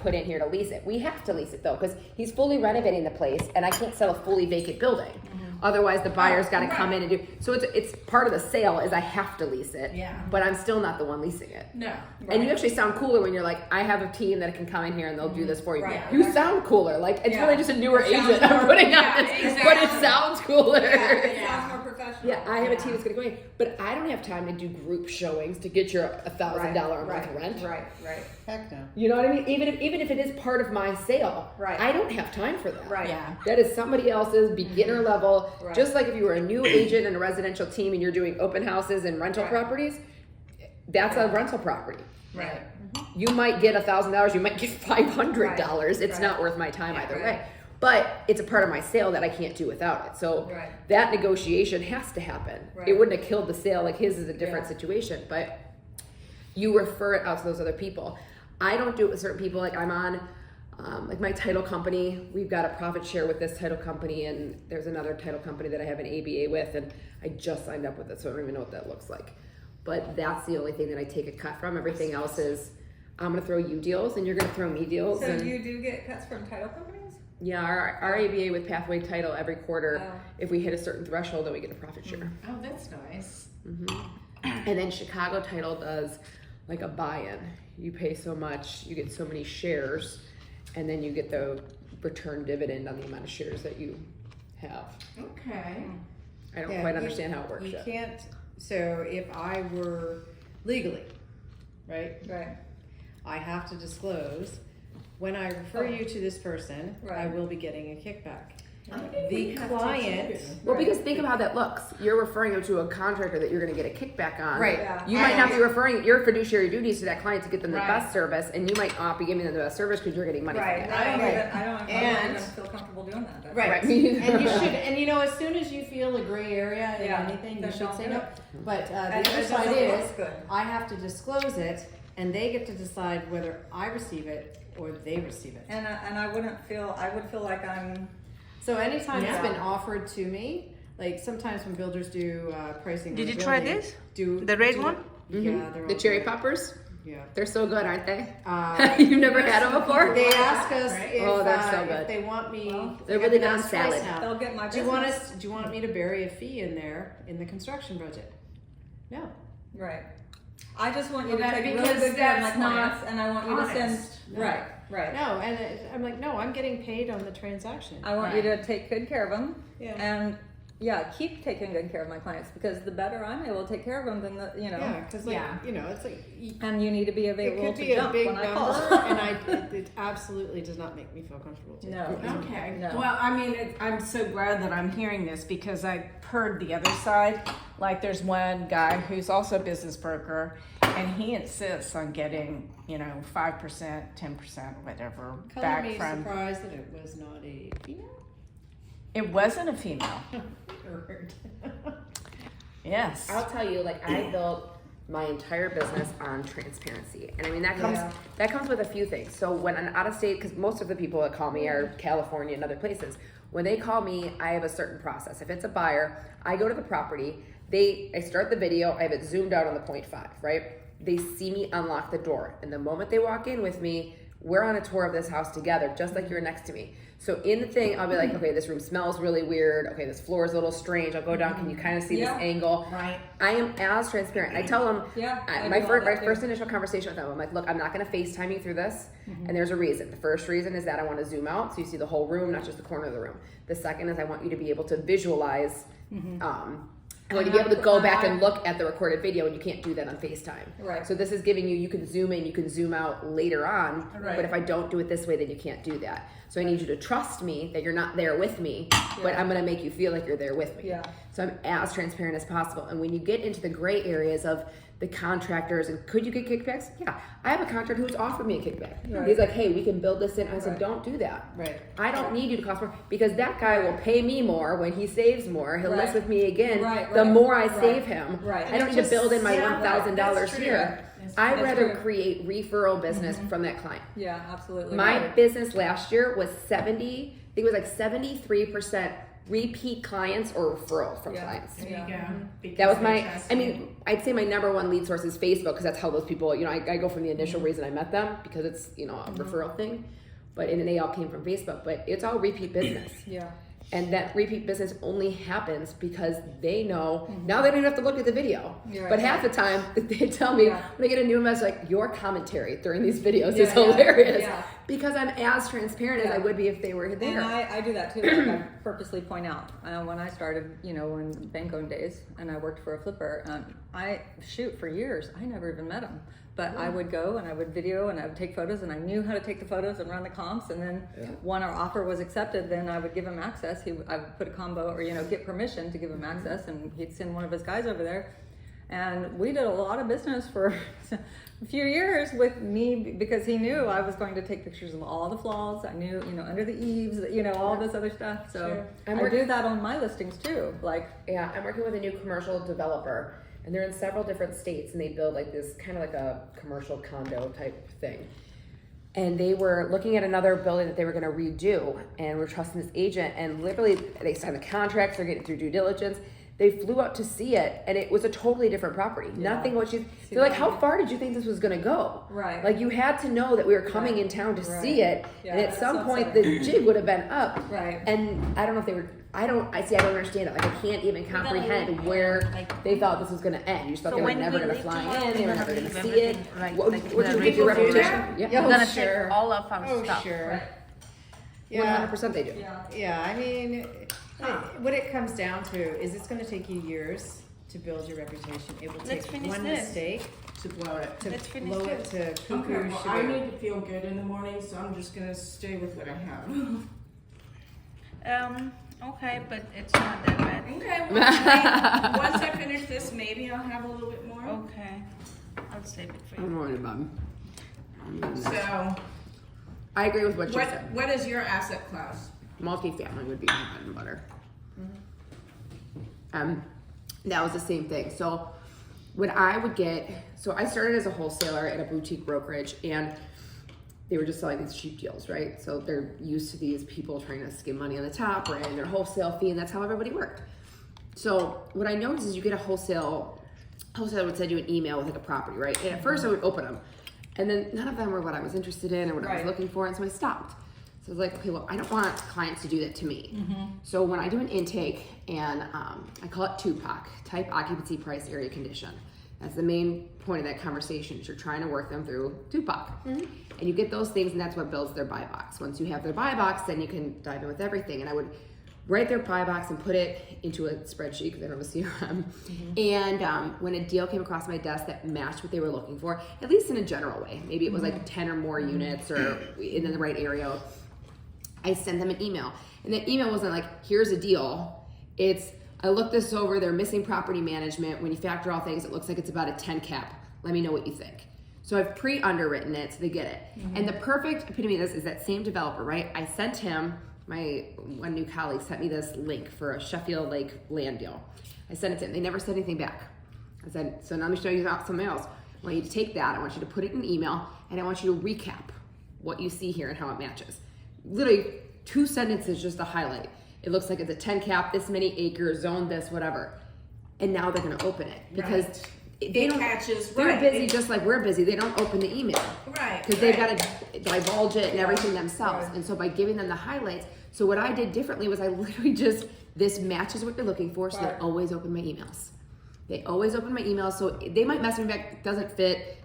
put in here to lease it. We have to lease it though, because he's fully renovating the place and I can't sell a fully vacant building. Otherwise the buyer's got to come in and do, so it's part of the sale is I have to lease it, but I'm still not the one leasing it. No. And you actually sound cooler when you're like, I have a team that can come in here and they'll do this for you. Right. You sound cooler. Like, it's really just a newer It sounds agent I'm more- putting yeah, on this, exactly. but it sounds cooler. It sounds more professional. Yeah, I have a team that's gonna go in, but I don't have time to do group showings to get your $1,000 a month rent. Right. Heck no. You know what I mean? Even if it is part of my sale, Right. I don't have time for that. Right. Yeah. That is somebody else's beginner level. Right. Just like if you were a new agent in a residential team and you're doing open houses and rental Right. properties, that's a rental property. Right. You might get $1,000, you might get $500. It's Right. not worth my time either Right. way. But it's a part of my sale that I can't do without it. So Right. that negotiation has to happen. Right. It wouldn't have killed the sale. Like his is a different Yeah. situation, but you refer it out to those other people. I don't do it with certain people. Like I'm on, like my title company, we've got a profit share with this title company, and there's another title company that I have an ABA with, and I just signed up with it, so I don't even know what that looks like. But that's the only thing that I take a cut from. Everything else is, I'm gonna throw you deals, and you're gonna throw me deals. So and you do get cuts from title companies? yeah, our ABA with Pathway Title every quarter, Oh. if we hit a certain threshold, then we get a profit share. Oh, that's nice. And then Chicago Title does like a buy-in. You pay so much, you get so many shares, and then you get the return dividend on the amount of shares that you have. Okay. I don't Yeah, quite you- understand how it works You yet. can't, so if I were legally, right, Right. I have to disclose, when I refer you to this person, I Right. will be getting a kickback. We The have to client, too. Well, Right. because think of how that looks. You're referring them to a contractor that you're going to get a kickback on. Right. Yeah. You might not be referring your fiduciary duties to that client to get them the Right. best service, and you might not be giving them the best service because you're getting money Right. from I that. don't Right. even, I don't And- even feel comfortable doing that. That's- right, Right. and you should, and you know, as soon as you feel a gray area in Yeah. anything, you Then should don't say do no. it. But the And other it side doesn't is, look good. I have to disclose it, and they get to decide whether I receive it or they receive it. And I would feel like I'm, So anytime Yeah. it's been offered to me, like sometimes when builders do pricing. Did on you try building, this? Do The red do- one? Yeah, they're The all cherry good. poppers, Yeah. they're so good, aren't they? Uh, You've never had them before? they ask us Right? if, Oh, they're so if good. they want me. Well, they're got really the good on best price salad. now. they'll get my Do you business. want us? Do you want me to bury a fee in there in the construction budget? No. Right. I just want you Well, to that- take really because good care of my that's not clients, and I want you to send. honest. No. Right. No, and I'm like, no, I'm getting paid on the transaction. I want you to take good care of them, Yeah. and keep taking good care of my clients, because the better I'm able to take care of them, then Yeah, because like Yeah. you know, it's like and you need to be it available could to be a jump big when I number, call. and it absolutely does not make me feel comfortable. taking No. it. Okay. No. Well, I mean, I'm so glad that I'm hearing this because I heard the other side. Like, there's one guy who's also a business broker, and he insists on getting, 5%, 10%, whatever, Color back me from. surprised that it was not a female. It wasn't a female. Word. Yes. I'll tell you, like I built my entire business on transparency, and I mean that comes with a few things. So when an out of state, because most of the people that call me are California and other places, when they call me, I have a certain process. If it's a buyer, I go to the property. I start the video. I have it zoomed out on the 0.5, right? They see me unlock the door, and the moment they walk in with me, we're on a tour of this house together, just like you're next to me. So in the thing, I'll be like, okay, this room smells really weird. Okay, this floor is a little strange. I'll go down. Can you kind of see this angle? Right. I am as transparent. I tell them, I my do all that too. first initial conversation with them, I'm like, look, I'm not going to FaceTime you through this. And there's a reason. The first reason is that I want to zoom out so you see the whole room, not just the corner of the room. The second is I want you to be able to visualize. I want you to be able to go back and look at the recorded video, and you can't do that on FaceTime. Right. So this is giving you can zoom in, you can zoom out later on. Right. But if I don't do it this way, then you can't do that. So I need you to trust me that you're not there with me, but I'm going to make you feel like you're there with me. Yeah. So I'm as transparent as possible. And when you get into the gray areas of the contractors and could you get kickbacks? Yeah. I have a contractor who's offered me a kickback. Right. He's like, hey, we can build this in. I said, Right. don't do that. Right. I don't need you to cost more because that guy will pay me more when he saves more. He'll Right. list with me again. Right, the right, more I right, save him. right. I don't need to build in my $1,000 That's true. here. That's I'd That's rather true. create referral business from that client. Yeah, absolutely. My Right. business last year was 73% repeat clients or referral from Yeah. clients. There you go. Because That was they my, trust I you. mean, I'd say my number one lead source is Facebook because that's how those people, you know, I go from the initial reason I met them because it's, you know, a referral thing. But, and they all came from Facebook, but it's all repeat business. Yeah. And that repeat business only happens because they know, now they don't even have to look at the video. You're But right. half the time, they tell me, Yeah. when I get a new message, like, your commentary during these videos is Yeah, yeah, hilarious. yeah. Because I'm as transparent as Yeah. I would be if they were there. And I do that too. Like I purposely point out when I started, you know, in bank owned days, and I worked for a flipper. For years, I never even met him. But I would go and I would video and I would take photos, and I knew how to take the photos and run the comps. And then when our offer was accepted, then I would give him access. I would put a combo or, you know, get permission to give him access, and he'd send one of his guys over there. And we did a lot of business for a few years with me because he knew I was going to take pictures of all the flaws. I knew, you know, under the eaves, you know, all this other stuff. So Sure. I'm I working- do that on my listings too. Like, Yeah, I'm working with a new commercial developer, and they're in several different states, and they build like this kind of like a commercial condo type thing. And they were looking at another building that they were going to redo, and we're trusting this agent. And literally, they signed the contracts, they're getting through due diligence. They flew out to see it, and it was a totally different property. Nothing what you. They're like, how far did you think this was going to go? Right. Like you had to know that we were coming in town to Right. see it, Yeah, and at that's some so point upsetting. the jig would have been up. Right. And I don't know if they were. I don't understand it. Like I can't even comprehend where they thought this was going to end. You just thought So they were when never we going to leave fly tomorrow, in. They we're were gonna never going to leave see it. everything, like- What like would the you make your people do reputation? that? Yeah, We're gonna sure. take all of our Oh, stuff. sure. 100% they do. Yeah. Yeah, I mean, what it comes down to is it's gonna take you years to build your reputation. It will Let's take finish one this. mistake To blow it. to Let's finish blow it this. to cuckoo Okay, well, I sugar. need to feel good in the morning, so I'm just gonna stay with what I have. Okay, but it's not that bad. Okay, well, maybe, once I finish this, maybe I'll have a little bit more. Okay, I'll save it for you. I'm worried about them. So, I agree with what you what said. what is your asset class? Multifamily would be my bread and butter. That was the same thing. So when I would get, so I started as a wholesaler at a boutique brokerage, and they were just selling these cheap deals, right? So they're used to these people trying to skim money on the top or adding their wholesale fee, and that's how everybody worked. So what I noticed is you get a wholesaler would send you an email with like a property, right? And at first I would open them, and then none of them were what I was interested in or what I was Right. looking for, and so I stopped. So I was like, okay, well, I don't want clients to do that to me. So when I do an intake, and I call it TUPOC, type, occupancy, price, area, condition. That's the main point of that conversation is you're trying to work them through TUPOC. And you get those things, and that's what builds their buy box. Once you have their buy box, then you can dive in with everything. And I would write their buy box and put it into a spreadsheet because I don't have a CRM. And when a deal came across my desk that matched what they were looking for, at least in a general way, maybe it was like 10 or more units or in the right area, I sent them an email. And the email wasn't like, here's a deal. It's, I looked this over, they're missing property management. When you factor all things, it looks like it's about a 10 cap. Let me know what you think. So I've pre-underwritten it so they get it. And the perfect epitome of this is that same developer, right? I sent him, my one new colleague sent me this link for a Sheffield Lake land deal. I sent it to him. They never said anything back. I said, so now let me show you something else. I want you to take that. I want you to put it in an email, and I want you to recap what you see here and how it matches. Literally 2 sentences just to highlight. It looks like it's a 10 cap, this many acres, zone this, whatever. And now they're gonna open it because Right. they It don't, catches, they're right. busy It- just like we're busy. They don't open the email Right. because they've right. got to divulge it and everything themselves. Right. And so by giving them the highlights, so what I did differently was I literally just, this matches what they're looking for, so they Right. always open my emails. They always open my emails, so they might message me back, doesn't fit,